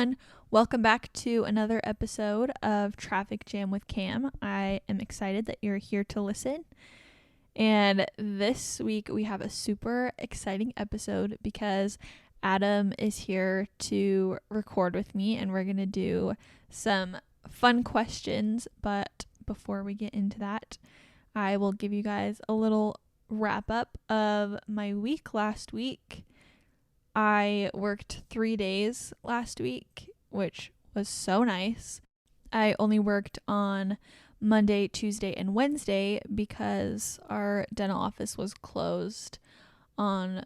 everyone. Welcome back to another episode of Traffic Jam with Cam. I am excited that you're here to listen. And this week we have a super exciting episode because Adam is here to record with me and we're going to do some fun questions. But before we get into that, I will give you guys a little wrap up of my week last week. I worked 3 days last week, which was so nice. I only worked on Monday, Tuesday, and Wednesday because our dental office was closed on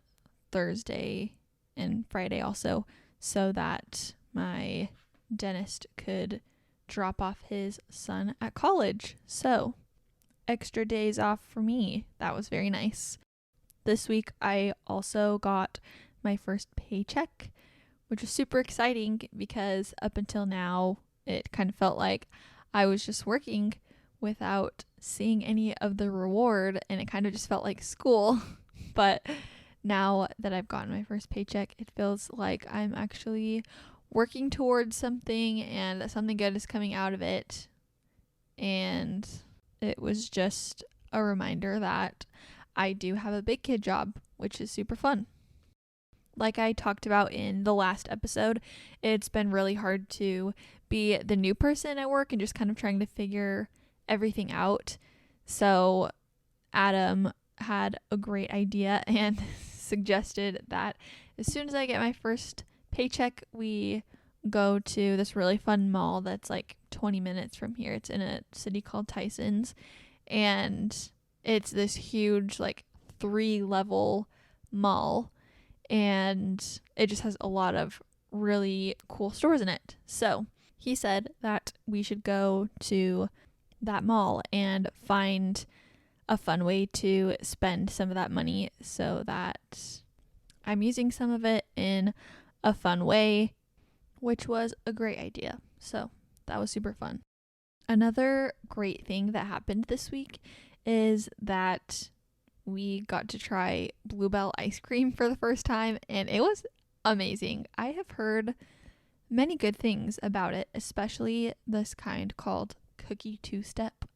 Thursday and Friday also, so that my dentist could drop off his son at college. So, extra days off for me. That was very nice. This week I also got my first paycheck, which was super exciting because up until now it kind of felt like I was just working without seeing any of the reward, and it kind of just felt like school. But now that I've gotten my first paycheck, it feels like I'm actually working towards something and something good is coming out of it. And it was just a reminder that I do have a big kid job, which is super fun. Like I talked about in the last episode, it's been really hard to be the new person at work and just kind of trying to figure everything out. So Adam had a great idea and suggested that as soon as I get my first paycheck, we go to this really fun mall that's like 20 minutes from here. It's in a city called Tyson's, and it's this huge like 3-level mall. And it just has a lot of really cool stores in it. So he said that we should go to that mall and find a fun way to spend some of that money so that I'm using some of it in a fun way, which was a great idea. So that was super fun. Another great thing that happened this week is that we got to try Bluebell ice cream for the first time, and it was amazing. I have heard many good things about it, especially this kind called Cookie Two-Step.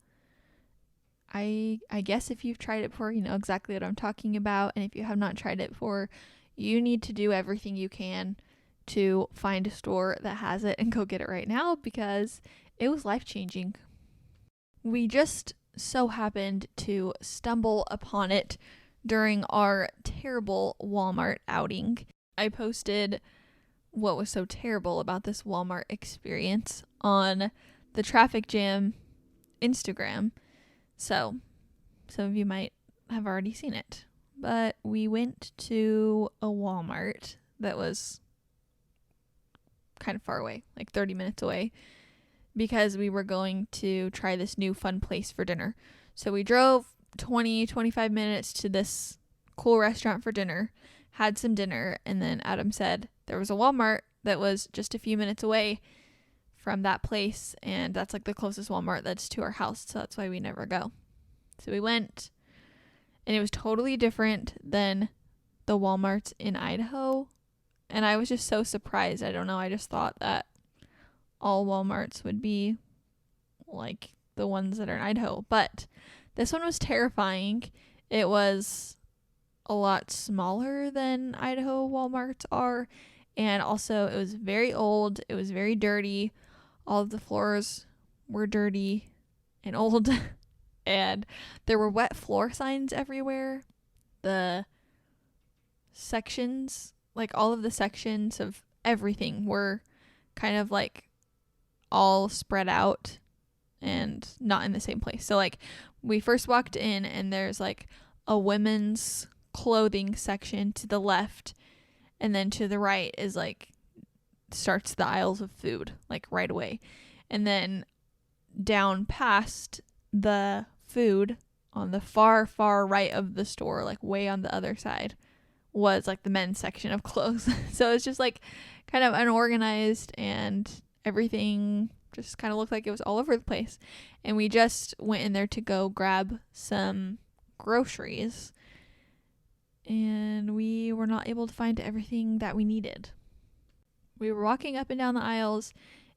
I guess if you've tried it before, you know exactly what I'm talking about, and if you have not tried it before, you need to do everything you can to find a store that has it and go get it right now because it was life-changing. We just so happened to stumble upon it during our terrible Walmart outing. I posted what was so terrible about this Walmart experience on the Traffic Jam Instagram, so some of you might have already seen it. But we went to a Walmart that was kind of far away, like 30 minutes away, because we were going to try this new fun place for dinner. So we drove 25 minutes to this cool restaurant for dinner, had some dinner, and then Adam said there was a Walmart that was just a few minutes away from that place, and that's like the closest Walmart that's to our house, so that's why we never go. So we went, and it was totally different than the Walmarts in Idaho, and I was just so surprised. I don't know, I just thought that all Walmarts would be like the ones that are in Idaho, but this one was terrifying. It was a lot smaller than Idaho Walmarts are, and also it was very old. It was very dirty. All of the floors were dirty and old, and there were wet floor signs everywhere. The sections, like all of the sections of everything, were kind of like all spread out and not in the same place. So like we first walked in and there's like a women's clothing section to the left, and then to the right is like starts the aisles of food like right away, and then down past the food on the far right of the store, like way on the other side, was like the men's section of clothes. So it's just like kind of unorganized, and everything just kind of looked like it was all over the place. And we just went in there to go grab some groceries, and we were not able to find everything that we needed. we were walking up and down the aisles,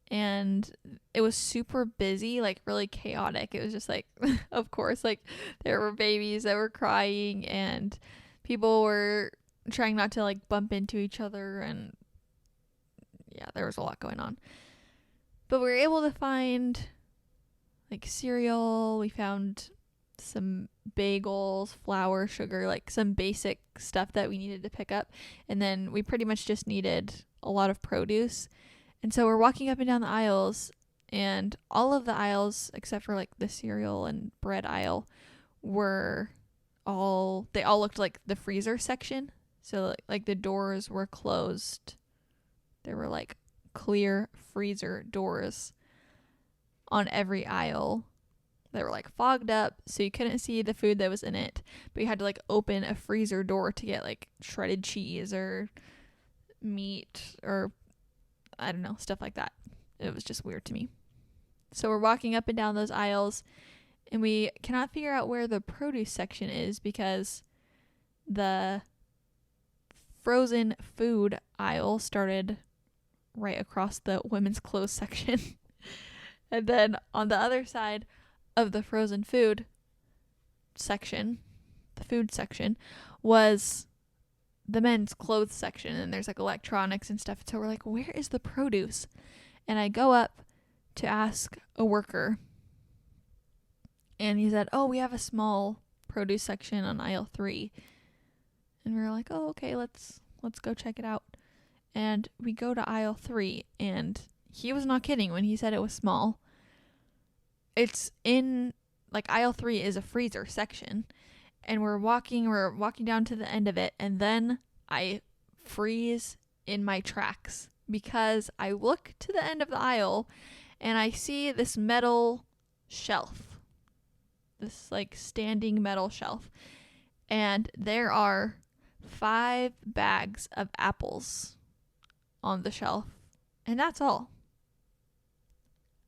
and it was super busy, like really chaotic. It was just like, of course, like there were babies that were crying, and people were trying not to like bump into each other, and yeah, there was a lot going on. But we were able to find like cereal. We found some bagels, flour, sugar, like some basic stuff that we needed to pick up. And then we pretty much just needed a lot of produce. And so we're walking up and down the aisles, and all of the aisles, except for like the cereal and bread aisle, they all looked like the freezer section. So like the doors were closed. There were like clear freezer doors on every aisle that were like fogged up, so you couldn't see the food that was in it, but you had to like open a freezer door to get like shredded cheese or meat or I don't know, stuff like that. It was just weird to me. So we're walking up and down those aisles, and we cannot figure out where the produce section is because the frozen food aisle started right across the women's clothes section. And then on the other side of the frozen food section, the food section, was the men's clothes section, and there's like electronics and stuff. So we're like, where is the produce? And I go up to ask a worker, and he said, oh, we have a small produce section on aisle 3. And we were like, oh, okay, let's go check it out. And we go to aisle 3, and he was not kidding when he said it was small. It's in, like, aisle 3 is a freezer section, and we're walking down to the end of it, and then I freeze in my tracks because I look to the end of the aisle and I see this metal shelf, this like standing metal shelf, and there are 5 bags of apples on the shelf, and that's all.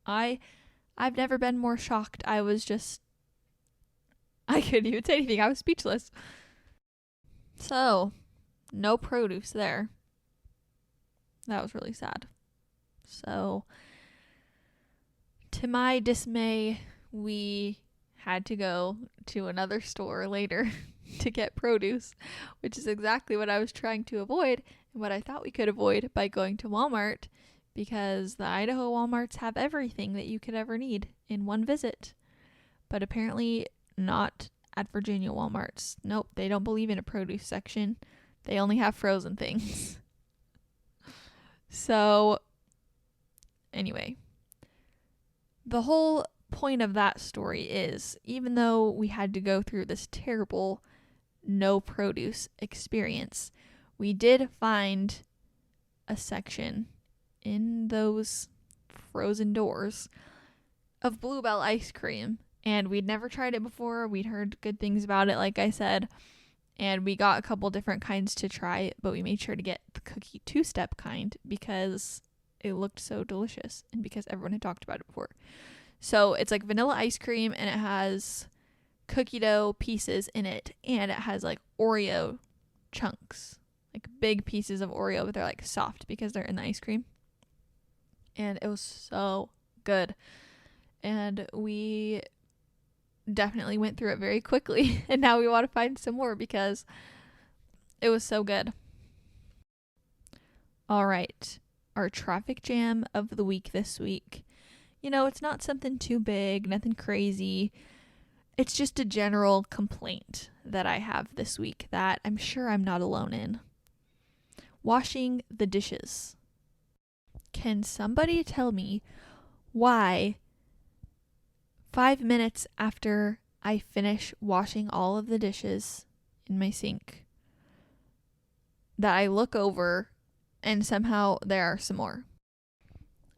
I've never been more shocked. I couldn't even say anything. I was speechless. So, no produce there. That was really sad. So, to my dismay, we had to go to another store later to get produce, which is exactly what I was trying to avoid and what I thought we could avoid by going to Walmart, because the Idaho Walmarts have everything that you could ever need in one visit. But apparently not at Virginia Walmarts. Nope, they don't believe in a produce section. They only have frozen things. So, anyway, the whole point of that story is, even though we had to go through this terrible no produce experience, we did find a section in those frozen doors of Bluebell ice cream, and we'd never tried it before. We'd heard good things about it, like I said, and we got a couple different kinds to try, but we made sure to get the cookie 2-step kind because it looked so delicious and because everyone had talked about it before. So it's like vanilla ice cream, and it has cookie dough pieces in it, and it has like Oreo chunks, like big pieces of Oreo, but they're like soft because they're in the ice cream. And it was so good. And we definitely went through it very quickly. And now we want to find some more because it was so good. All right. Our traffic jam of the week this week. You know, it's not something too big, nothing crazy. It's just a general complaint that I have this week that I'm sure I'm not alone in. Washing the dishes. Can somebody tell me why 5 minutes after I finish washing all of the dishes in my sink that I look over and somehow there are some more?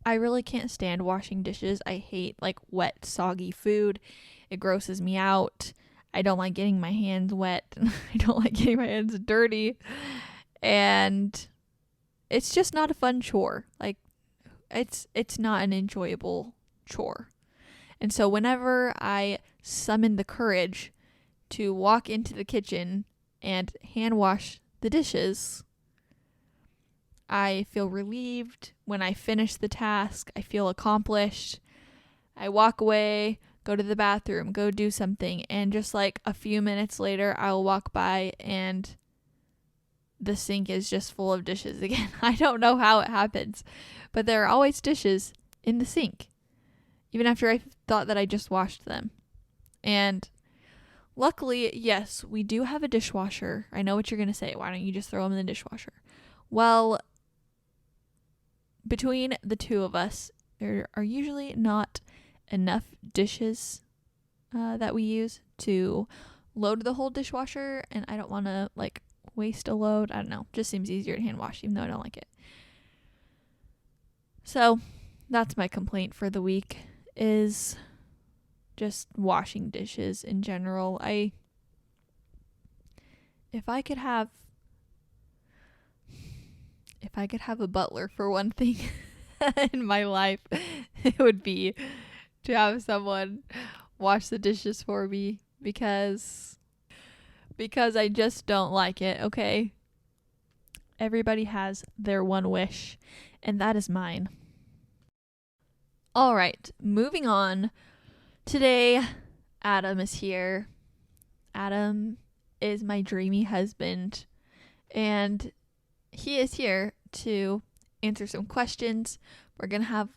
I really can't stand washing dishes. I hate like wet, soggy food. It grosses me out. I don't like getting my hands wet. I don't like getting my hands dirty. And it's just not a fun chore. Like, it's not an enjoyable chore. And so whenever I summon the courage to walk into the kitchen and hand wash the dishes, I feel relieved. When I finish the task, I feel accomplished. I walk away, go to the bathroom, go do something, and just like a few minutes later, I'll walk by and the sink is just full of dishes again. I don't know how it happens, but there are always dishes in the sink, even after I thought that I just washed them. And luckily, yes, we do have a dishwasher. I know what you're going to say. Why don't you just throw them in the dishwasher? Well, between the two of us, there are usually not enough dishes that we use to load the whole dishwasher, and I don't want to like waste a load. I don't know. Just seems easier to hand wash, even though I don't like it. So that's my complaint for the week, is just washing dishes in general. If I could have a butler for one thing in my life, it would be to have someone wash the dishes for me, because I just don't like it, okay? Everybody has their one wish, and that is mine. All right, moving on. Today, Adam is here. Adam is my dreamy husband, and he is here to answer some questions. We're going to have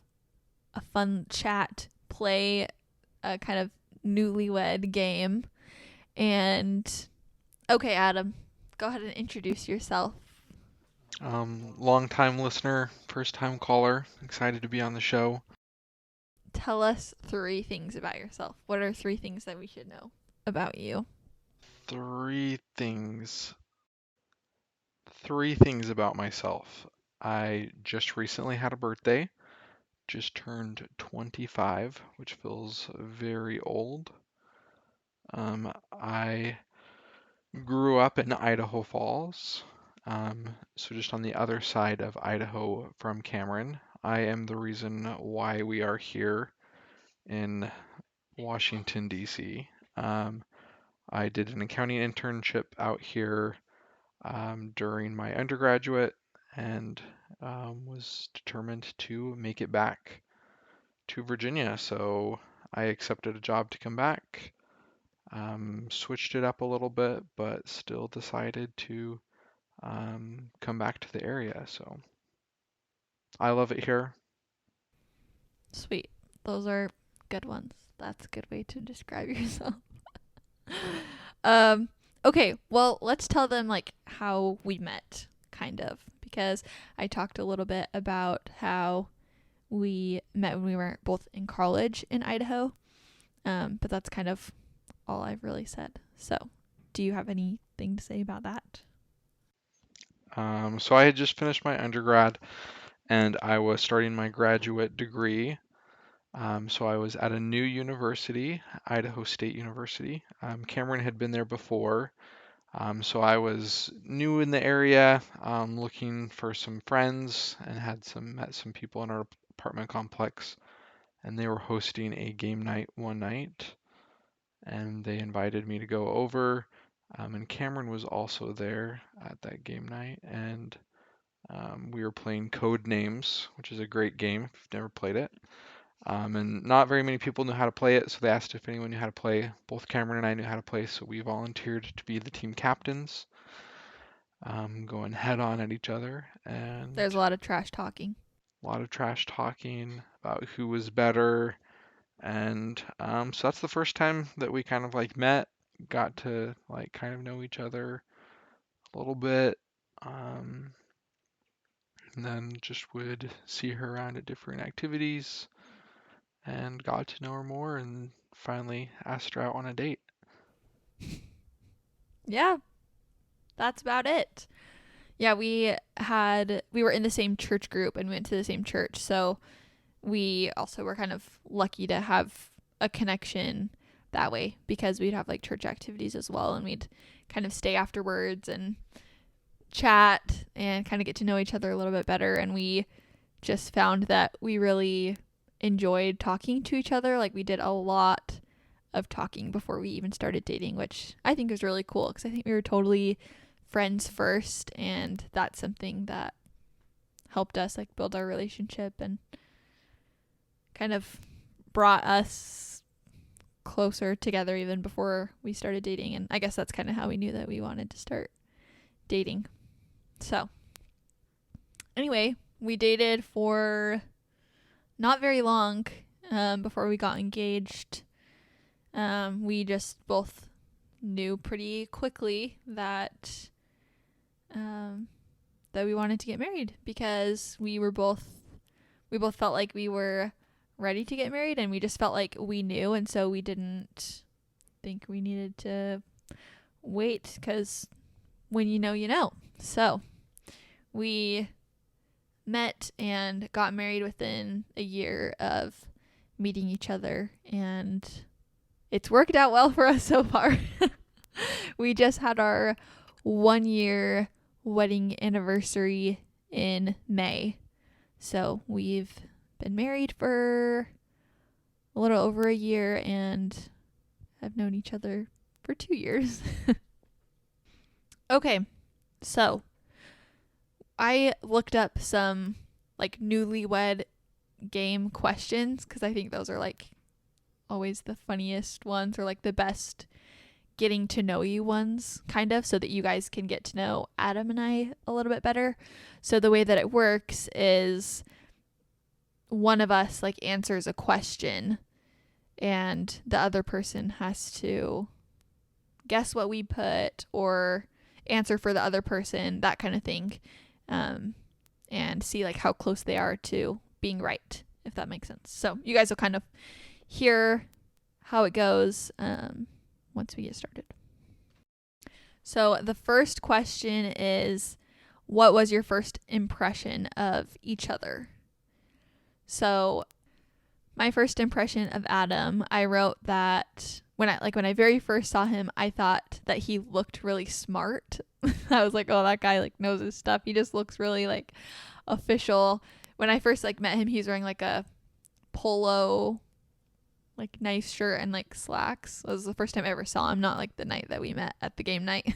a fun chat, play a kind of newlywed game. And okay, Adam, go ahead and introduce yourself. Long time listener, first time caller, excited to be on the show. Tell us 3 things about yourself. What are 3 things that we should know about you? 3 things. 3 things about myself. I just recently had a birthday, just turned 25, which feels very old. I grew up in Idaho Falls, so just on the other side of Idaho from Cameron. I am the reason why we are here in Washington, D.C. I did an accounting internship out here during my undergraduate and was determined to make it back to Virginia. So I accepted a job to come back, switched it up a little bit, but still decided to come back to the area. So I love it here. Sweet. Those are good ones. That's a good way to describe yourself. Okay, well, let's tell them like how we met, kind of, because I talked a little bit about how we met when we were both in college in Idaho. But that's kind of all I've really said. So, do you have anything to say about that? So I had just finished my undergrad and I was starting my graduate degree. So I was at a new university, Idaho State University. Cameron had been there before, so I was new in the area, looking for some friends, and had met some people in our apartment complex. And they were hosting a game night one night, and they invited me to go over. And Cameron was also there at that game night, and we were playing Code Names, which is a great game if you've never played it. And not very many people knew how to play it, so they asked if anyone knew how to play. Both Cameron and I knew how to play, so we volunteered to be the team captains, going head on at each other, and There's a lot of trash talking. a lot of trash talking about who was better. And so that's the first time that we kind of like met, got to like kind of know each other a little bit. And then just would see her around at different activities and got to know her more and finally asked her out on a date. Yeah, that's about it. Yeah, we were in the same church group and went to the same church. So, we also were kind of lucky to have a connection that way, because we'd have like church activities as well, and we'd kind of stay afterwards and chat and kind of get to know each other a little bit better. And we just found that we really enjoyed talking to each other. Like, we did a lot of talking before we even started dating, which I think is really cool, because I think we were totally friends first, and that's something that helped us like build our relationship and kind of brought us closer together even before we started dating. And I guess that's kind of how we knew that we wanted to start dating. So anyway, we dated for not very long before we got engaged. We just both knew pretty quickly that we wanted to get married because we both felt like we were ready to get married, and we just felt like we knew, and so we didn't think we needed to wait, because when you know, you know. So we met and got married within a year of meeting each other, and it's worked out well for us so far. We just had our 1 year wedding anniversary in May. So we've been married for a little over a year and have known each other for 2 years. Okay, so I looked up some like newlywed game questions because I think those are like always the funniest ones, or like the best getting to know you ones, kind of, so that you guys can get to know Adam and I a little bit better. So the way that it works is one of us like answers a question and the other person has to guess what we put or answer for the other person, that kind of thing, and see like how close they are to being right, if that makes sense. So you guys will kind of hear how it goes once we get started. So the first question is, what was your first impression of each other? So my first impression of Adam, I wrote that when I very first saw him, I thought that he looked really smart. I was like, oh, that guy like knows his stuff. He just looks really like official. When I first like met him, he was wearing like a polo, like nice shirt and like slacks. It was the first time I ever saw him, not like the night that we met at the game night.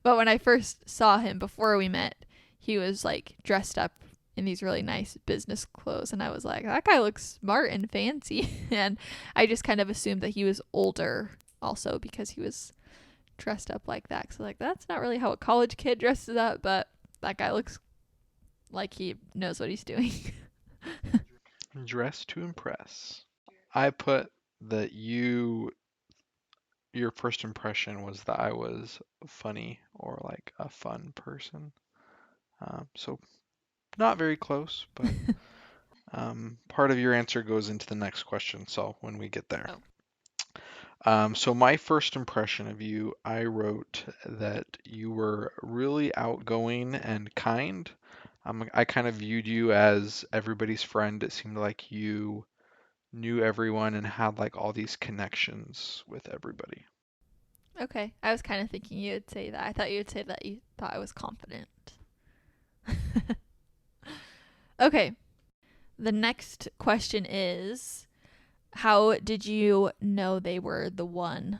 But when I first saw him before we met, he was like dressed up in these really nice business clothes, and I was like, that guy looks smart and fancy. And I just kind of assumed that he was older also because he was dressed up like that. So like, that's not really how a college kid dresses up, but that guy looks like he knows what he's doing. Dress to impress. I put that your first impression was that I was funny or like a fun person. So not very close, but part of your answer goes into the next question. So when we get there. So my first impression of you, I wrote that you were really outgoing and kind. I kind of viewed you as everybody's friend. It seemed like you knew everyone and had like all these connections with everybody. Okay. I was kind of thinking you would say that. I thought you would say that you thought I was confident. Okay. The next question is, how did you know they were the one?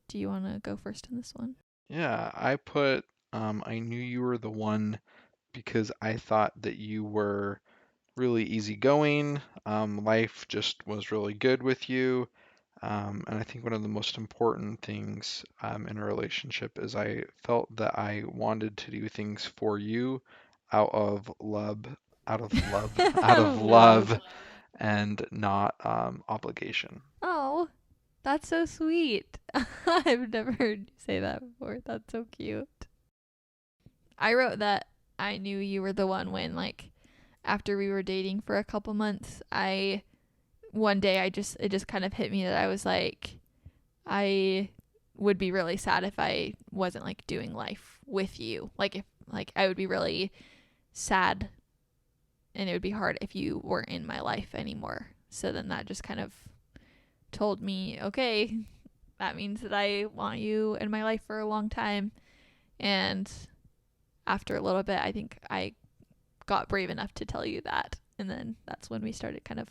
Do you want to go first in this one? Yeah, I put I knew you were the one because I thought that you were really easygoing. Life just was really good with you. And I think one of the most important things in a relationship is I felt that I wanted to do things for you out of love, out of Love. love, and not obligation. Oh, that's so sweet. I've never heard you say that before. That's so cute. I wrote that I knew you were the one when, like, after we were dating for a couple months, one day it just kind of hit me that I was like, I would be really sad if I wasn't like doing life with you. Like, if like I would be really sad, and it would be hard if you weren't in my life anymore. So then that just kind of told me, okay, that means that I want you in my life for a long time. And after a little bit, I think I got brave enough to tell you that. And then that's when we started kind of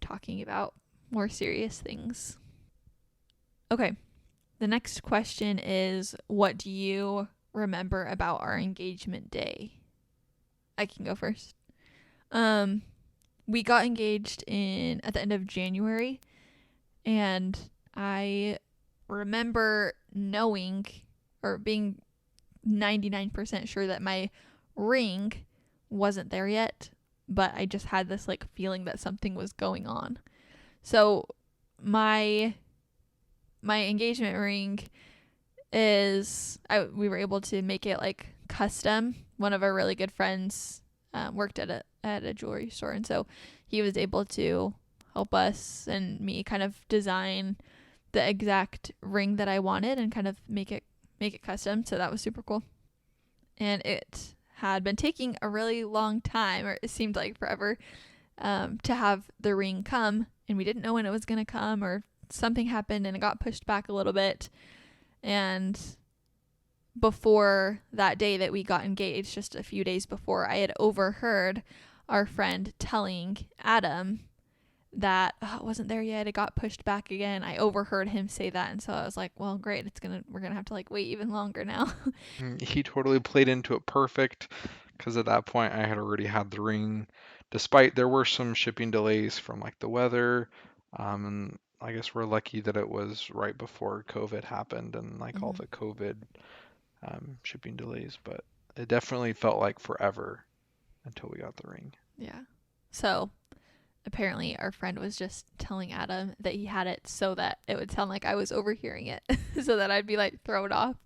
talking about more serious things. Okay. The next question is, what do you remember about our engagement day? I can go first. Um, we got engaged at the end of January, and I remember knowing or being 99% sure that my ring wasn't there yet, but I just had this like feeling that something was going on. So my engagement ring we were able to make it like custom. One of our really good friends worked at a jewelry store, and so he was able to help us and me kind of design the exact ring that I wanted and kind of make it custom. So that was super cool. And it had been taking a really long time, or it seemed like forever, to have the ring come, and we didn't know when it was going to come, or something happened and it got pushed back a little bit. And before that day that we got engaged, just a few days before, I had overheard our friend telling Adam that it wasn't there yet, it got pushed back again. I overheard him say that, and so I was like, well, great, we're gonna have to like wait even longer now. He totally played into it perfect because at that point I had already had the ring, despite there were some shipping delays from like the weather. And I guess we're lucky that it was right before COVID happened and like all Mm-hmm. the COVID shipping delays, but it definitely felt like forever until we got the ring. Yeah. So apparently our friend was just telling Adam that he had it so that it would sound like I was overhearing it, so that I'd be like thrown off.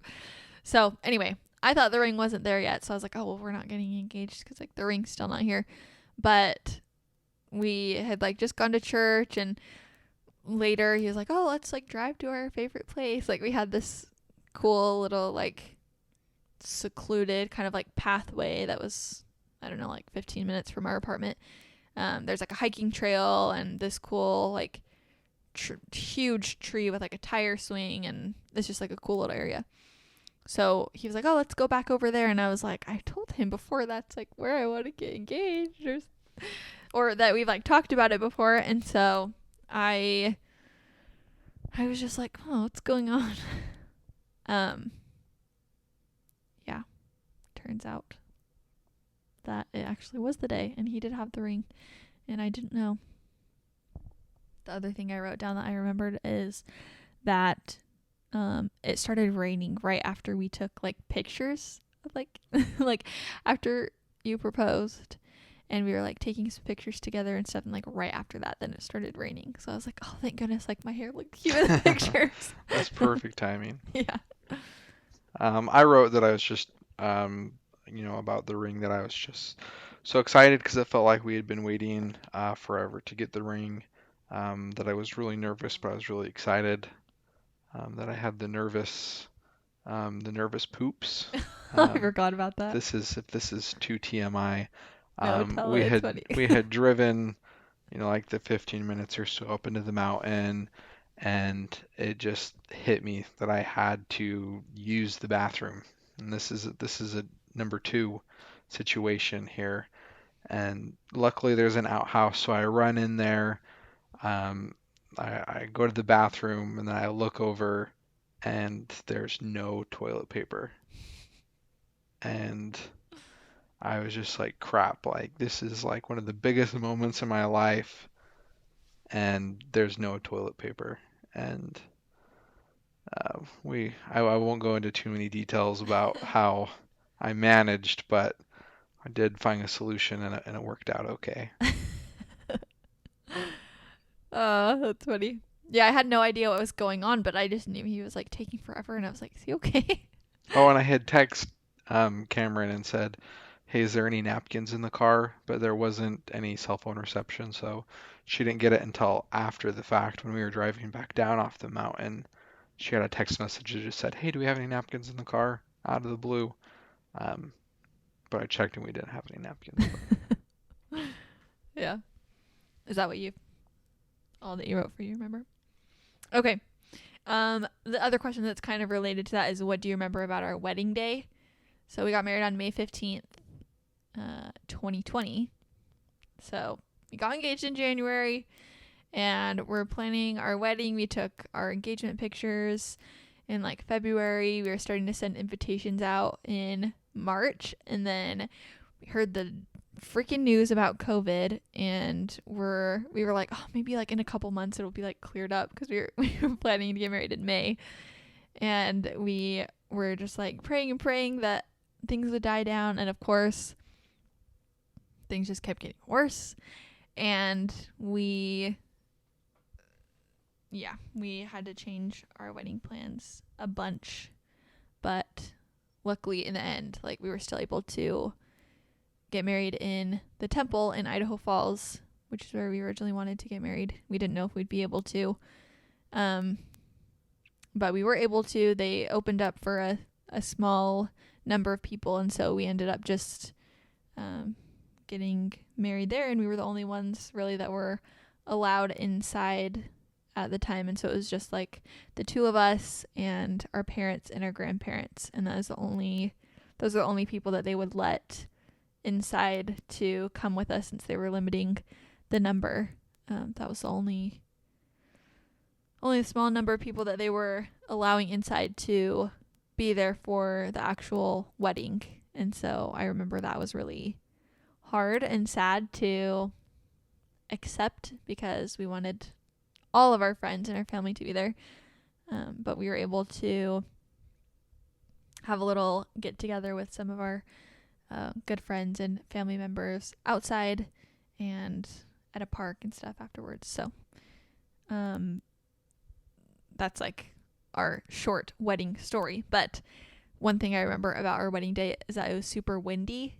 So anyway, I thought the ring wasn't there yet, so I was like, oh well, we're not getting engaged because like the ring's still not here. But we had like just gone to church, and later he was like, oh, let's like drive to our favorite place. Like we had this cool little like secluded kind of like pathway that was, I don't know, like 15 minutes from our apartment. There's like a hiking trail and this cool like huge tree with like a tire swing, and it's just like a cool little area. So he was like, oh, let's go back over there. And I was like, I told him before that's like where I want to get engaged, or that we've like talked about it before. And so I was just like, oh, what's going on? Yeah, turns out that it actually was the day, and he did have the ring, and I didn't know. The other thing I wrote down that I remembered is that it started raining right after we took like pictures of like like after you proposed, and we were like taking some pictures together and stuff, and like right after that then it started raining. So I was like, oh, thank goodness, like my hair looked cute in the pictures. That's perfect timing. Yeah. I wrote that I was just, about the ring, that I was just so excited because it felt like we had been waiting forever to get the ring. That I was really nervous, but I was really excited. That I had the nervous poops. I forgot about that. If this is too TMI. No, tell We it, it's had funny. we had driven, like the 15 minutes or so up into the mountain, and it just hit me that I had to use the bathroom. And this is a number two situation here. And luckily there's an outhouse, so I run in there. Um, I go to the bathroom and then I look over and there's no toilet paper. And I was just like, crap, like this is like one of the biggest moments in my life and there's no toilet paper. And I won't go into too many details about how I managed, but I did find a solution and it worked out okay. Oh, that's funny. Yeah, I had no idea what was going on, but I just knew he was like taking forever, and I was like, is he okay? Oh, and I had text Cameron and said, "Hey, is there any napkins in the car?" But there wasn't any cell phone reception, so she didn't get it until after the fact when we were driving back down off the mountain. She had a text message that just said, "Hey, do we have any napkins in the car?" Out of the blue. Um, but I checked and we didn't have any napkins. Yeah. Is that all that you wrote for you, remember? Okay. The other question that's kind of related to that is, what do you remember about our wedding day? So we got married on May 15th, 2020. So we got engaged in January, and we're planning our wedding. We took our engagement pictures in like February. We were starting to send invitations out in March, and then we heard the freaking news about COVID, and we were like, oh, maybe like in a couple months it'll be like cleared up, because we were planning to get married in May, and we were just like praying and praying that things would die down, and of course things just kept getting worse, and we had to change our wedding plans a bunch, but luckily in the end, like, we were still able to get married in the temple in Idaho Falls, which is where we originally wanted to get married. We didn't know if we'd be able to, but we were able to. They opened up for a small number of people, and so we ended up just getting married there, and we were the only ones really that were allowed inside at the time, and so it was just like the two of us and our parents and our grandparents, and those are the only people that they would let inside to come with us, since they were limiting the number. That was the only a small number of people that they were allowing inside to be there for the actual wedding. And so I remember that was really hard and sad to accept, because we wanted all of our friends and our family to be there. But we were able to have a little get together with some of our good friends and family members outside and at a park and stuff afterwards. So that's like our short wedding story. But one thing I remember about our wedding day is that it was super windy,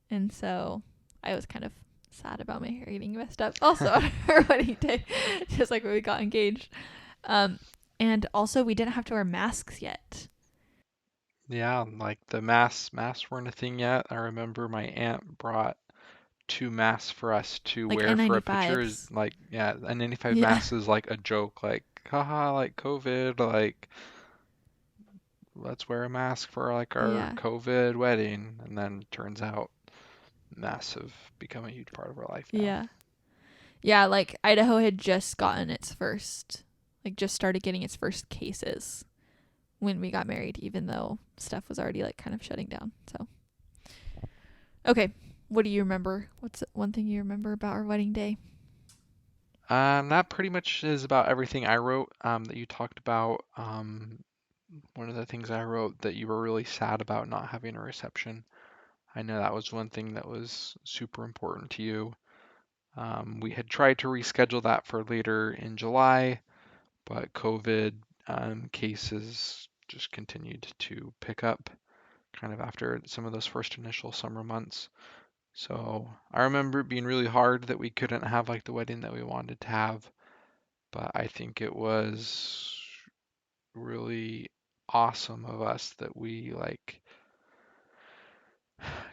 and so I was kind of sad about my hair getting messed up also on our wedding day, just like when we got engaged. And also we didn't have to wear masks yet. Yeah, like the masks weren't a thing yet. I remember my aunt brought two masks for us to Like wear for a picture. N95s. Like, yeah, an N95 Yeah. mask is like a joke, like, haha, like COVID, like let's wear a mask for like our Yeah. COVID wedding. And then turns out masks have become a huge part of our life now. Yeah. Yeah, like Idaho had just gotten just started getting its first cases when we got married, even though stuff was already like kind of shutting down. So, okay, what do you remember? What's one thing you remember about our wedding day? That pretty much is about everything I wrote that you talked about. One of the things I wrote that you were really sad about not having a reception. I know that was one thing that was super important to you. We had tried to reschedule that for later in July, but COVID cases just continued to pick up kind of after some of those first initial summer months. So I remember it being really hard that we couldn't have like the wedding that we wanted to have, but I think it was really awesome of us that we like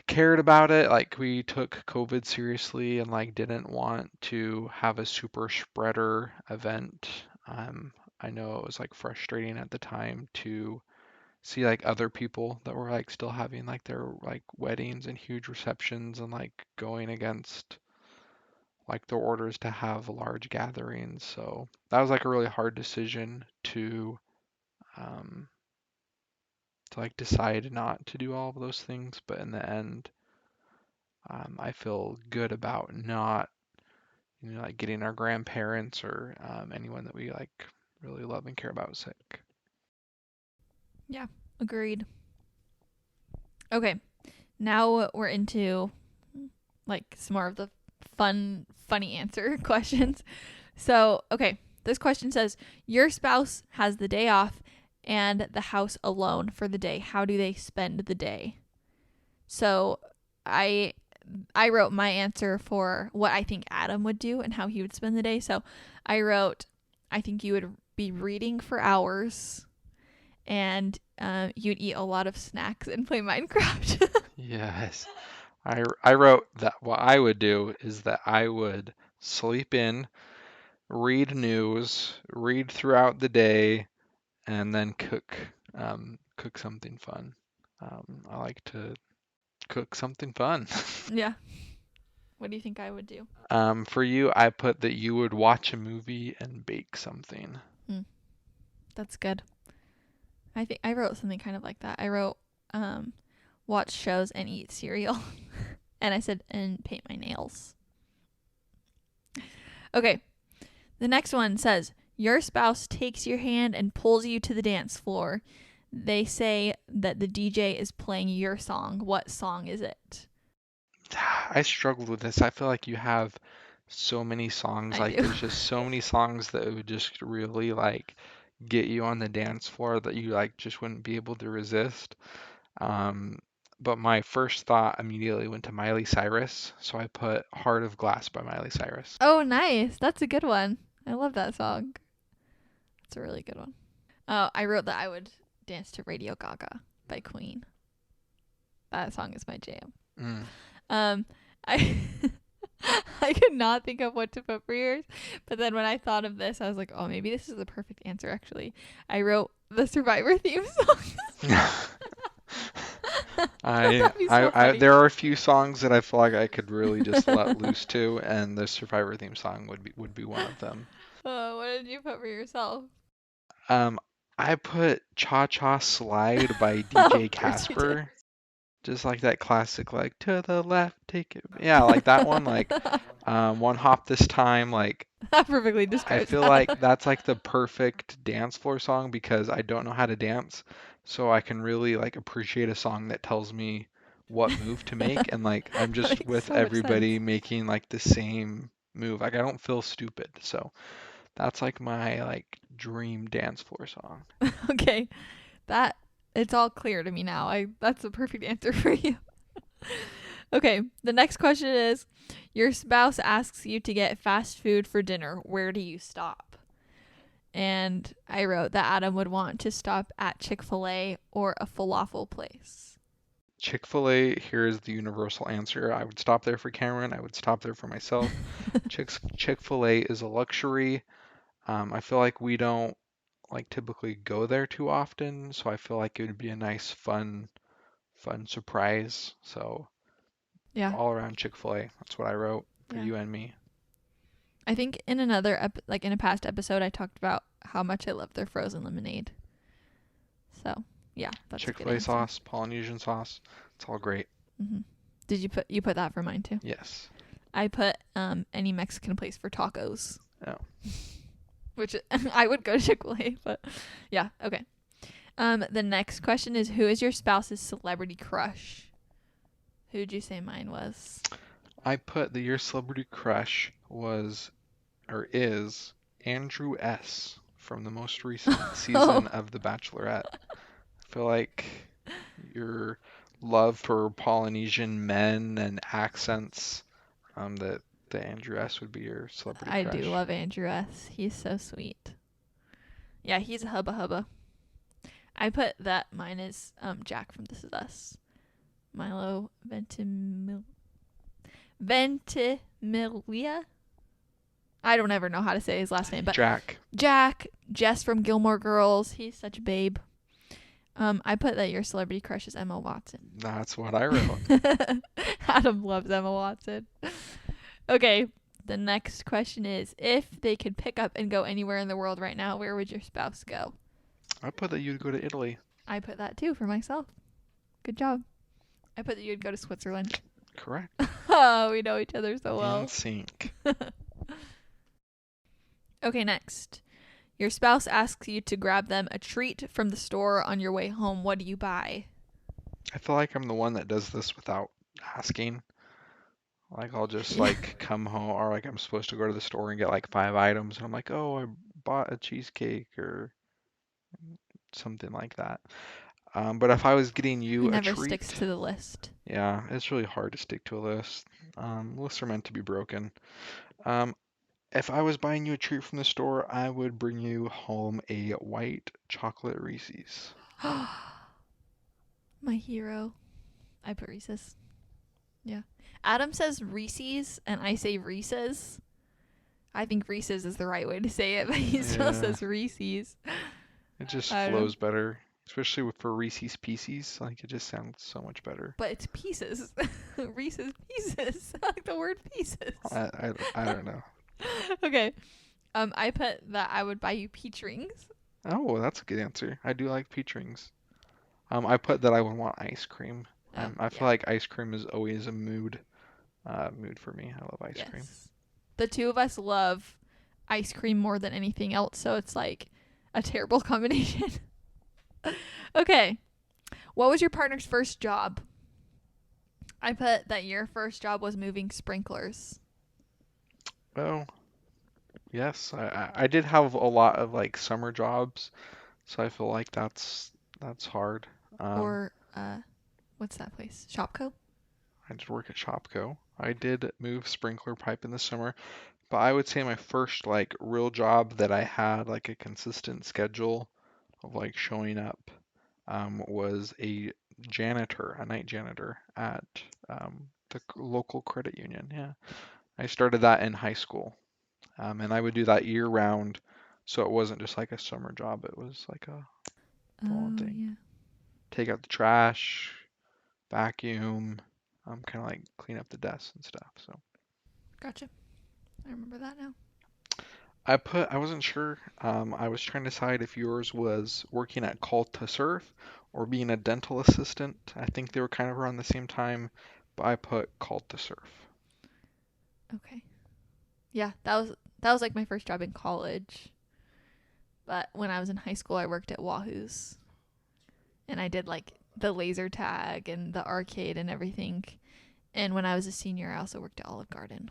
cared about it. Like we took COVID seriously and like didn't want to have a super spreader event. I know it was like frustrating at the time to see like other people that were like still having like their like weddings and huge receptions and like going against like their orders to have large gatherings. So that was like a really hard decision um to like decide not to do all of those things, but in the end, I feel good about not, like getting our grandparents or anyone that we like really love and care about sick. Yeah, agreed. Okay, now we're into like some more of the funny answer questions. So, okay, this question says your spouse has the day off and the house alone for the day. How do they spend the day? So, I I wrote my answer for what I think Adam would do and how he would spend the day. So, I wrote I think you would be reading for hours, and you'd eat a lot of snacks and play Minecraft. Yes. I wrote that what I would do is that I would sleep in, read news, read throughout the day, and then cook something fun. I like to cook something fun. Yeah. What do you think I would do? For you, I put that you would watch a movie and bake something. Hmm, that's good. I think I wrote something kind of like that. I wrote watch shows and eat cereal. And I said, and paint my nails. Okay. The next one says, your spouse takes your hand and pulls you to the dance floor. They say that the DJ is playing your song. What song is it? I struggled with this. I feel like you have so many songs. I Like do. there's just so many songs that would just really like get you on the dance floor that you like just wouldn't be able to resist. Um, but my first thought immediately went to Miley Cyrus, so I put Heart of Glass by Miley Cyrus. Oh, nice. That's a good one. I love that song. It's a really good one. Oh, I wrote that I would dance to Radio Gaga by Queen. That song is my jam. Mm. I I could not think of what to put for yours, but then when I thought of this, I was like, oh, maybe this is the perfect answer. Actually, I wrote the Survivor theme song. That'd be so funny. There are a few songs that I feel like I could really just let loose to, and the Survivor theme song would be one of them. What did you put for yourself? Um, I put Cha Cha Slide by Of DJ course you did. Casper. Just like that classic, like to the left, take it. Yeah, like that one, like one hop this time. Like That perfectly I describes feel that. like that's like the perfect dance floor song because I don't know how to dance, so I can really like appreciate a song that tells me what move to make, and like I'm That just makes with so much sense. everybody making like the same move. Like I don't feel stupid, so that's like my like dream dance floor song. Okay, that it's all clear to me now. That's the perfect answer for you. Okay, the next question is, your spouse asks you to get fast food for dinner. Where do you stop? And I wrote that Adam would want to stop at Chick-fil-A or a falafel place. Chick-fil-A, here's the universal answer. I would stop there for Cameron. I would stop there for myself. Chick-fil-A is a luxury. I feel like we don't like typically go there too often, so I feel like it would be a nice, fun surprise. So Yeah, all around Chick-fil-A. That's what I wrote for yeah. you and me. I think in another like in a past episode, I talked about how much I love their frozen lemonade. So yeah, that's a good Chick-fil-A answer. sauce, Polynesian sauce, it's all great. hmm Did you put that for mine too? Yes. I put any Mexican place for tacos, Oh. which I would go to Chick-fil-A, but yeah, okay. The next question is, who is your spouse's celebrity crush? Who'd you say mine was? I put that your celebrity crush was or is Andrew S. from the most recent season Oh, of The Bachelorette. I feel like your love for Polynesian men and accents, that the Andrew S. would be your celebrity I do crush. love Andrew S. He's so sweet. Yeah, he's a hubba hubba. I put that mine is Jack from This Is Us. Milo Ventimiglia. I don't ever know how to say his last name, but Jack. Jack, Jess from Gilmore Girls. He's such a babe. I put that your celebrity crush is Emma Watson. That's what I wrote. Adam loves Emma Watson. Okay, the next question is, if they could pick up and go anywhere in the world right now, where would your spouse go? I put that you'd go to Italy. I put that too for myself. Good job. I put that you'd go to Switzerland. Correct. Oh, we know each other so In well. sync. Okay, next. Your spouse asks you to grab them a treat from the store on your way home. What do you buy? I feel like I'm the one that does this without asking. Like I'll just Yeah. like come home or like I'm supposed to go to the store and get like 5 items and I'm like, oh, I bought a cheesecake or something like that. But if I was getting He you a never sticks treat, to the list. yeah, it's really hard to stick to a list. Lists are meant to be broken. Um, if I was buying you a treat from the store, I would bring you home a white chocolate Reese's. My hero. I put Reese's. Yeah. Adam says Reese's and I say Reese's. I think Reese's is the right way to say it, but he still Yeah, says Reese's. it just I don't know. flows better, especially for Reese's Pieces. Like it just sounds so much better. But it's pieces. Reese's pieces. I like the word pieces. I don't know. Okay. I put that I would buy you peach rings. Oh, that's a good answer. I do like peach rings. I put that I would want ice cream. Oh, I feel yeah. like ice cream is always a mood. mood for me. I love ice cream. Yes. The two of us love ice cream more than anything else, so it's like a terrible combination. Okay. What was your partner's first job? I put that your first job was moving sprinklers. Oh, yes, I did have a lot of like summer jobs, so I feel like that's hard. Um, Or what's that place? Shopco? I did work at Shopko. I did move sprinkler pipe in the summer, but I would say my first like real job that I had like a consistent schedule of like showing up was a janitor, a night janitor at the local credit union. Yeah, I started that in high school, and I would do that year round, so it wasn't just like a summer job. It was like a full-on Oh, thing. yeah. Take out the trash, vacuum, kind of like clean up the desks and stuff. So Gotcha. I remember that now. I wasn't sure. I was trying to decide if yours was working at Call to Surf or being a dental assistant. I think they were kind of around the same time, but I put Call to Surf. Okay. Yeah, that was like my first job in college. But when I was in high school, I worked at Wahoo's and I did like the laser tag and the arcade and everything. And when I was a senior, I also worked at Olive Garden.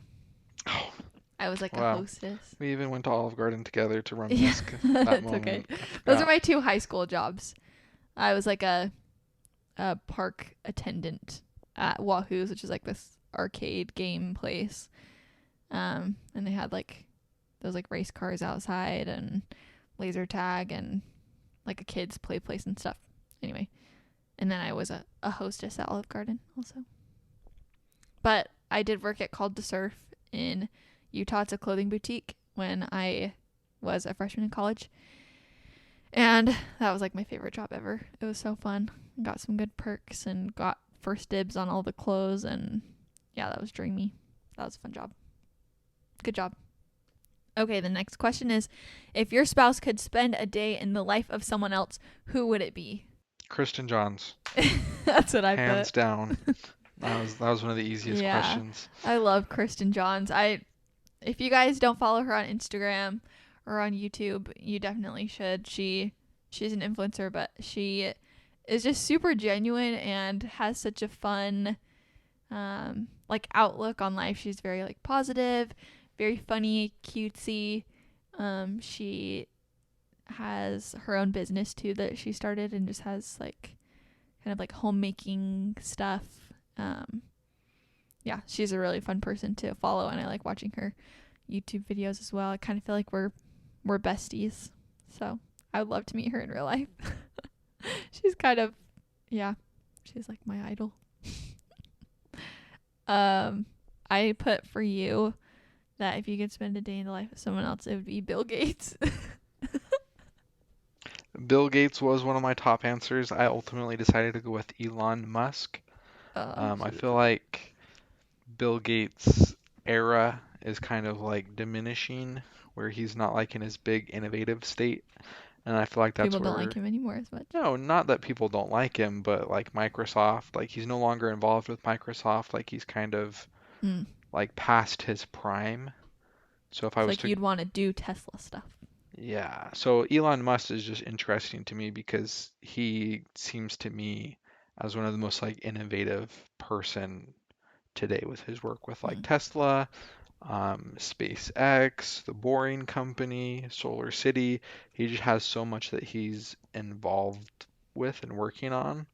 Oh, I was like a wow. hostess. We even went to Olive Garden together to Yeah, reminisce that it's okay. moment. I Those are forgot. my two high school jobs. I was like a park attendant at Wahoo's, which is like this arcade game place. And they had like those like race cars outside and laser tag and like a kids play place and stuff. Anyway, and then I was a hostess at Olive Garden also. But I did work at Called to Surf in Utah. It's a clothing boutique when I was a freshman in college. And that was like my favorite job ever. It was so fun. Got some good perks and got first dibs on all the clothes. And yeah, that was dreamy. That was a fun job. Good job. Okay, the next question is, if your spouse could spend a day in the life of someone else, who would it be? Kristen Johns, That's what I put. hands down. That was one of the easiest Yeah. questions. I love Kristen Johns. I If you guys don't follow her on Instagram or on YouTube, you definitely should. She's an influencer, but she is just super genuine and has such a fun like outlook on life. She's very like positive, very funny, cutesy. She has her own business too that she started and just has like kind of like homemaking stuff. Um, yeah, she's a really fun person to follow, and I like watching her YouTube videos as well. I kind of feel like we're besties, so I would love to meet her in real life. She's kind of yeah, she's like my idol. Um, I put for you that if you could spend a day in the life of someone else, it would be Bill Gates. Bill Gates was one of my top answers. I ultimately decided to go with Elon Musk. I He's feel like Bill Gates' era is kind of like diminishing, where he's not like in his big innovative state. And I feel like that's people don't like where, him anymore as much. no, not that people don't like him, but like Microsoft, like he's no longer involved with Microsoft. Like he's kind of Mm. like past his prime. So if I It's was like to, you'd want to do Tesla stuff. yeah, so Elon Musk is just interesting to me because he seems to me as one of the most like innovative person today with his work with like Mm. Tesla, SpaceX, the Boring Company, Solar City. He just has so much that he's involved with and working on,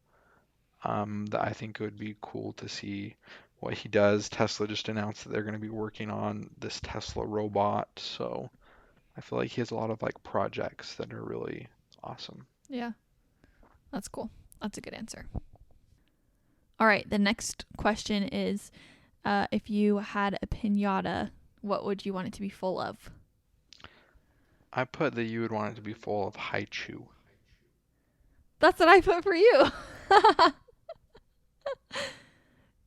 that I think it would be cool to see what he does. Tesla just announced that they're going to be working on this Tesla robot, so I feel like he has a lot of like projects that are really awesome. Yeah, that's cool. That's a good answer. All right, the next question is if you had a pinata, what would you want it to be full of? I put that you would want it to be full of haichu. That's what I put for you.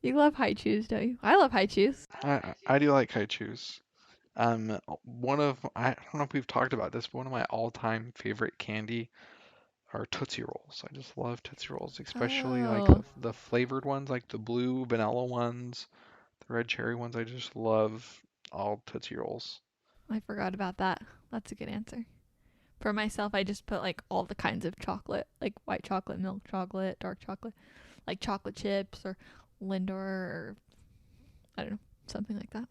You love high chews, don't you? I love high chews. I do like haichus. I don't know if we've talked about this, but one of my all-time favorite candy are Tootsie Rolls. I just love Tootsie Rolls, especially like Oh, the flavored ones, like the blue vanilla ones. red cherry ones. I just love all Tootsie Rolls. I forgot about that. That's a good answer. For myself, I just put like all the kinds of chocolate, like white chocolate, milk chocolate, dark chocolate, like chocolate chips or Lindor or I don't know, something like that.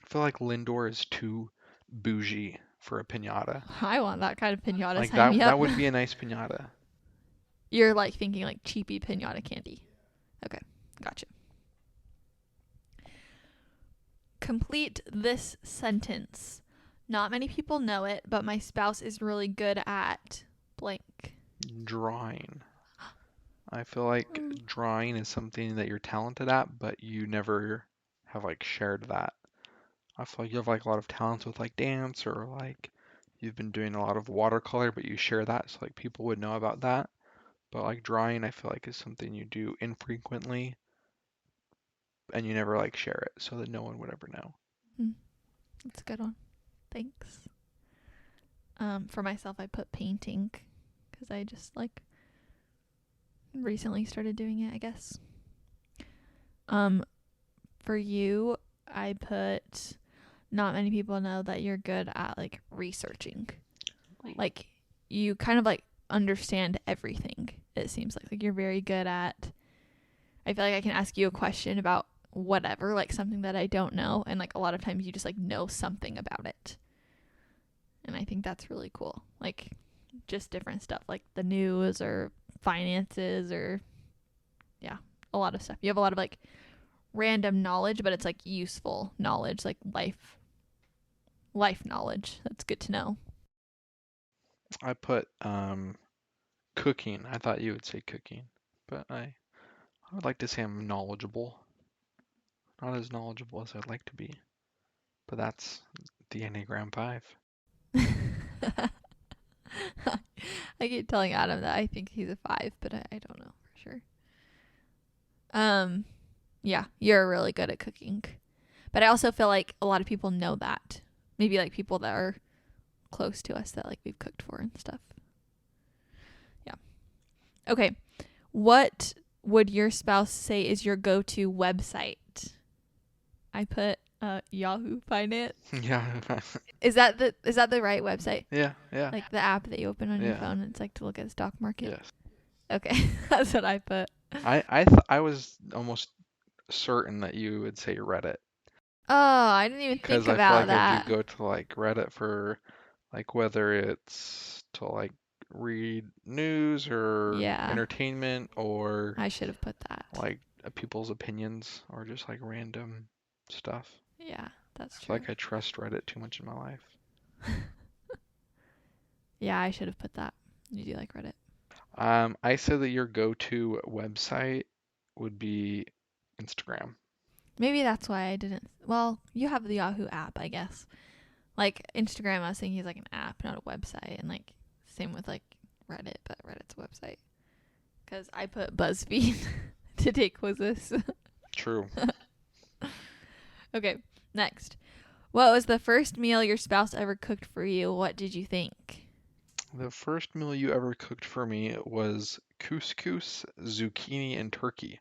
I feel like Lindor is too bougie for a piñata. I want that kind of pinata. Like Sign me that up. would be a nice piñata. You're like thinking like cheapy pinata candy. Okay, gotcha. Complete this sentence. Not many people know it, but my spouse is really good at blank. Drawing. I feel like drawing is something that you're talented at, but you never have like shared that. I feel like you have like a lot of talents with like dance or like you've been doing a lot of watercolor, but you share that so like people would know about that. But like drawing, I feel like is something you do infrequently and you never like share it so that no one would ever know. That's a good one. Thanks. For myself, I put painting because I just like recently started doing it, I guess. For you, I put not many people know that you're good at like researching. Like you kind of like understand everything. It seems like you're very good at. I feel like I can ask you a question about whatever, like something that I don't know, and like a lot of times you just like know something about it. And I think that's really cool. Like just different stuff like the news or finances or yeah, a lot of stuff. You have a lot of like random knowledge, but it's like useful knowledge, like life knowledge. That's good to know. I put cooking. I thought you would say cooking, but I would like to say I'm knowledgeable. Not as knowledgeable as I'd like to be, but that's the Enneagram 5. I keep telling Adam that I think he's a 5, but I don't know for sure. Yeah, you're really good at cooking. But I also feel like a lot of people know that. Maybe like people that are close to us that like we've cooked for and stuff. Yeah. Okay. What would your spouse say is your go-to website? I put Yahoo Finance. Yeah. Is that the right website? Yeah, yeah. Like the app that you open on your Yeah. phone, it's like to look at the stock market. Yes. Okay, that's what I put. I was almost certain that you would say Reddit Oh, I didn't even because think I feel about like I do that. go to like Reddit for like whether it's to like read news or Yeah, entertainment or I should have put that. like people's opinions or just like random stuff. Yeah, that's I feel true. like I trust Reddit too much in my life. Yeah, I should have put that. You do like Reddit? I said that your go-to website would be Instagram. Maybe that's why I didn't. Well, you have the Yahoo app, I guess. Like Instagram, I was thinking is like an app, not a website, and like same with like Reddit, but Reddit's a website. Because I put BuzzFeed to take quizzes. True. Okay, next. What was the first meal your spouse ever cooked for you? What did you think? The first meal you ever cooked for me was couscous, zucchini, and turkey.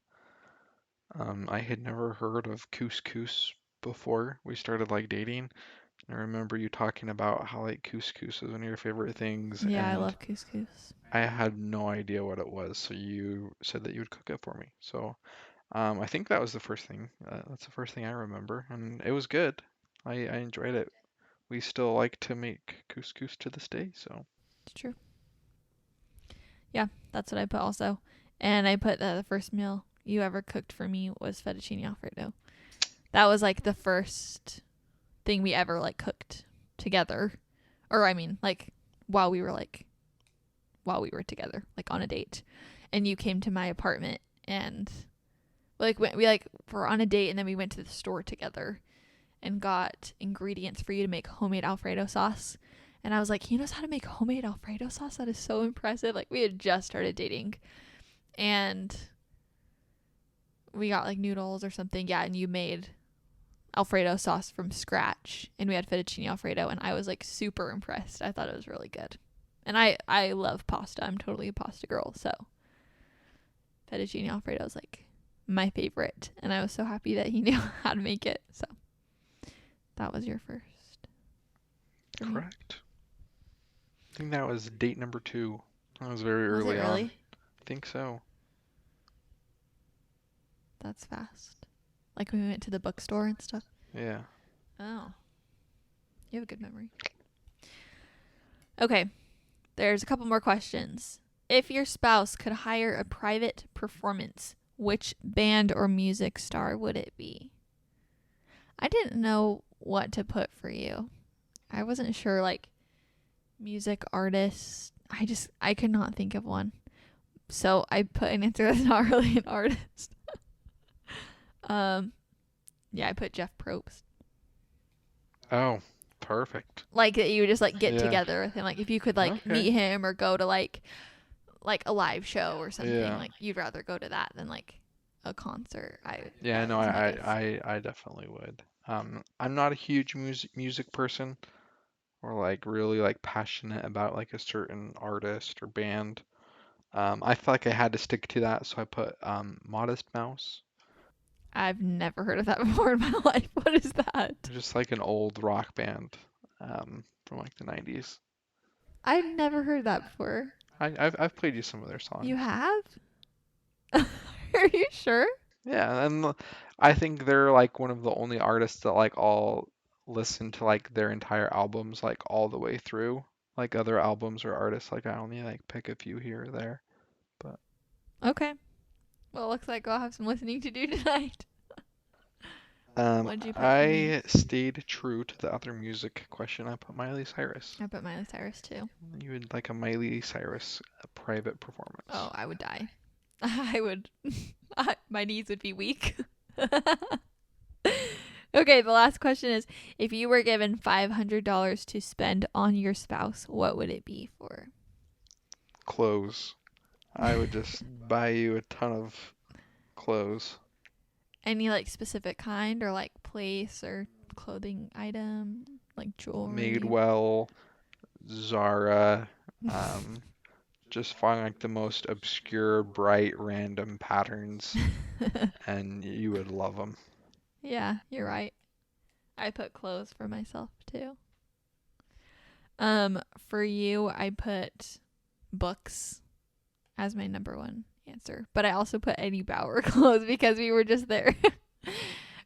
I had never heard of couscous before we started like dating. I remember you talking about how like couscous is one of your favorite things, Yeah, I and love couscous. I had no idea what it was. So you said that you would cook it for me. So I think that was the first thing. That's the first thing I remember, and it was good. I enjoyed it. We still like to make couscous to this day, so It's true. Yeah, that's what I put also. And I put that the first meal you ever cooked for me was fettuccine alfredo. That was like the first thing we ever like cooked together. Or I mean, like while we were together, like on a date. And you came to my apartment and like we like were on a date and then we went to the store together and got ingredients for you to make homemade Alfredo sauce. And I was like, he knows how to make homemade Alfredo sauce? That is so impressive. Like, we had just started dating. And we got, like, noodles or something. Yeah, and you made Alfredo sauce from scratch. And we had fettuccine Alfredo. And I was, like, super impressed. I thought it was really good. And I love pasta. I'm totally a pasta girl. So, fettuccine Alfredo is, like, my favorite, and I was so happy that he knew how to make it. So that was your first for me. Correct. I think that was date number 2. That was very Was it early on. really? I think so. That's fast. Like when we went to the bookstore and stuff. Yeah. Oh, you have a good memory. Okay, there's a couple more questions. If your spouse could hire a private performance, which band or music star would it be? I didn't know what to put for you. I wasn't sure, like, music artist. I could not think of one. So I put an answer that's not really an artist. um, yeah, I put Jeff Probst. Oh, perfect. Like that you would just like get Yeah. together with him. Like if you could like Okay. meet him or go to like a live show or something, Yeah. like you'd rather go to that than like a concert. Yeah, That no, is my guess. I definitely would. I'm not a huge music person or like really like passionate about like a certain artist or band. I felt like I had to stick to that, so I put Modest Mouse. I've never heard of that before in my life. What is that? They're just like an old rock band from like the 90s. I've never heard that before. I've played you some of their You songs. have? Are you sure? Yeah, and I think they're like one of the only artists that like all listen to like their entire albums like all the way through. Like other albums or artists, like I only like pick a few here or there. But Okay. Well, it looks like I'll have some listening to do tonight. What'd you put for me? I stayed true to the other music question. I put Miley Cyrus. I put Miley Cyrus too. You would like a Miley Cyrus private Oh, performance. I would die. I would. My knees would be weak. Okay, the last question is if you were given $500 to spend on your spouse, what would it be for? Clothes. I would just buy you a ton of clothes. Any like specific kind or like place or clothing item, like jewelry? Madewell, Zara, um, just find like the most obscure, bright, random patterns, and you would love them. Yeah, you're right. I put clothes for myself too. For you, I put books as my number one answer. But I also put Eddie Bauer clothes because we were just there.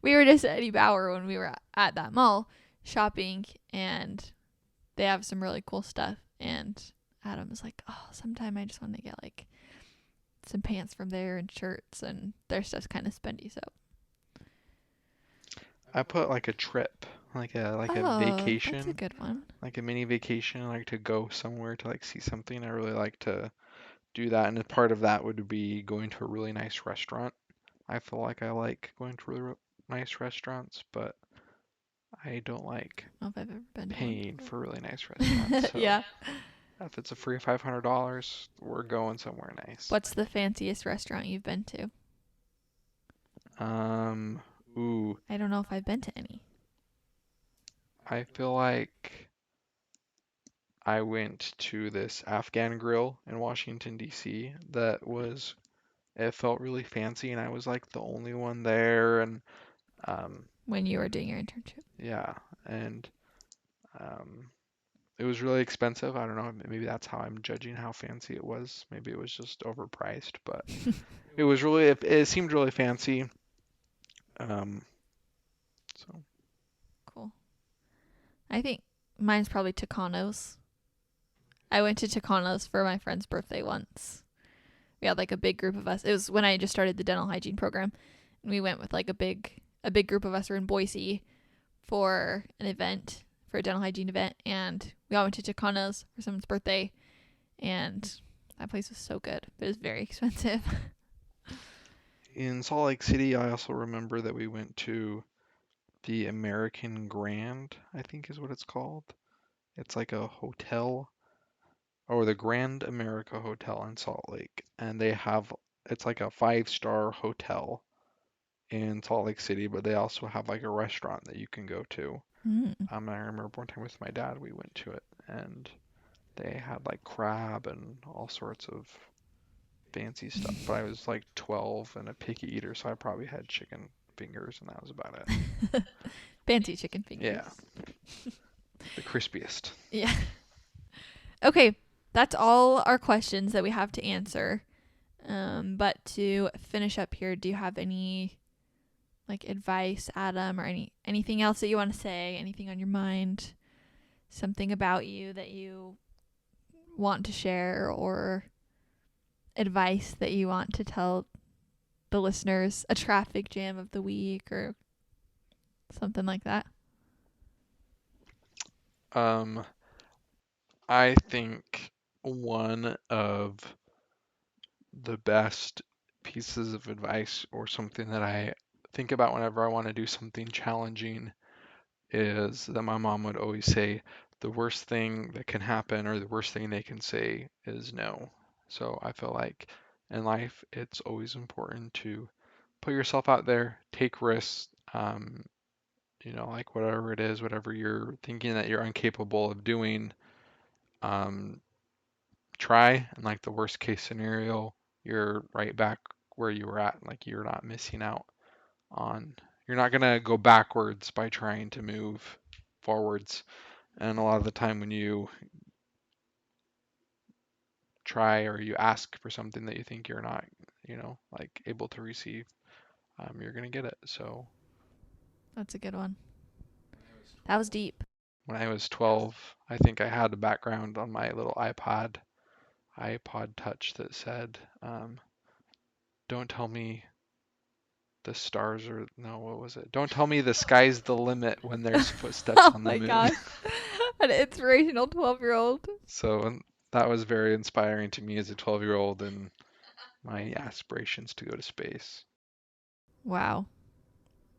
We were just at Eddie Bauer when we were at that mall shopping, and they have some really cool stuff. And Adam was like, "Oh, sometime I just want to get like some pants from there and shirts, and their stuff's kind of spendy." So, I put like a trip, like a oh, that's a vacation, good one. like a mini vacation, like to go somewhere to like see something. I really like to do that, and a part of that would be going to a really nice restaurant. I feel like I like going to really nice restaurants, but I don't like I don't know if I've ever been to one paying before. for really nice restaurants. So Yeah. if it's a free $500, we're going somewhere nice. What's the fanciest restaurant you've been to? Um, ooh, I don't know if I've been to any. I feel like I went to this Afghan grill in Washington, D.C. It felt really fancy, and I was like the only one there, and um, When you were doing your internship. yeah, and um, it was really expensive. I don't know, maybe that's how I'm judging how fancy it was. Maybe it was just overpriced, but it seemed really fancy. Um, so Cool. I think mine's probably Tucanos. I went to Tucanos for my friend's birthday once. We had like a big group of us. It was when I just started the dental hygiene program. And we went with like a big group of us were in Boise for an event, for a dental hygiene event, and we all went to Tucanos for someone's birthday, and that place was so good. But it was very expensive. in Salt Lake City, I also remember that we went to the American Grand, I think is what it's called. It's like a hotel, or the Grand America Hotel in Salt Lake, and it's like a five-star hotel in Salt Lake City, but they also have like a restaurant that you can go to. Mm. I remember one time with my dad, we went to it, and they had like crab and all sorts of fancy stuff. But I was like 12 and a picky eater, so I probably had chicken fingers, and that was about it. Fancy chicken fingers. Yeah, the crispiest. Yeah. Okay, that's all our questions that we have to answer. But to finish up here, do you have any like advice, Adam, or anything else that you want to say? Anything on your mind? Something about you that you want to share, or advice that you want to tell the listeners? A traffic jam of the week or something like that? I think one of the best pieces of advice or something that I think about whenever I want to do something challenging is that my mom would always say, the worst thing that can happen or the worst thing they can say is no. So I feel like in life, it's always important to put yourself out there, take risks, like whatever it is, whatever you're thinking that you're incapable of doing, um, try. And like the worst case scenario, you're right back where you were at. Like you're not missing out on, you're not going to go backwards by trying to move forwards. And a lot of the time when you try or you ask for something that you think you're not, like able to receive, you're going to get it. So That's a good one. That was deep. when I was 12, I think I had a background on my little iPod Touch that said, don't tell me the stars are, no, what was it? Don't tell me the sky's the limit when there's footsteps Oh on the my moon. gosh. An inspirational 12-year-old. So that was very inspiring to me as a 12-year-old and my aspirations to go to space. Wow.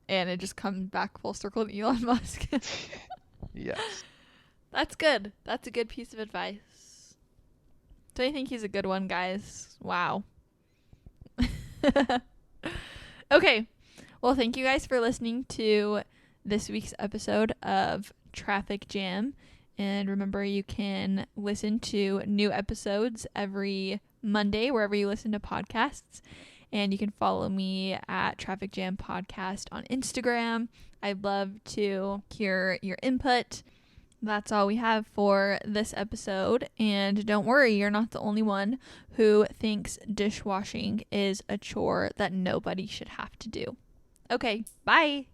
And it just comes back full circle to Elon Musk. Yes. That's good. That's a good piece of advice. Don't you think he's a good one, guys? Wow. Okay. Well, thank you guys for listening to this week's episode of Traffic Jam. And remember, you can listen to new episodes every Monday, wherever you listen to podcasts. And you can follow me at Traffic Jam Podcast on Instagram. I'd love to hear your input. That's all we have for this episode. And don't worry, you're not the only one who thinks dishwashing is a chore that nobody should have to do. Okay, bye.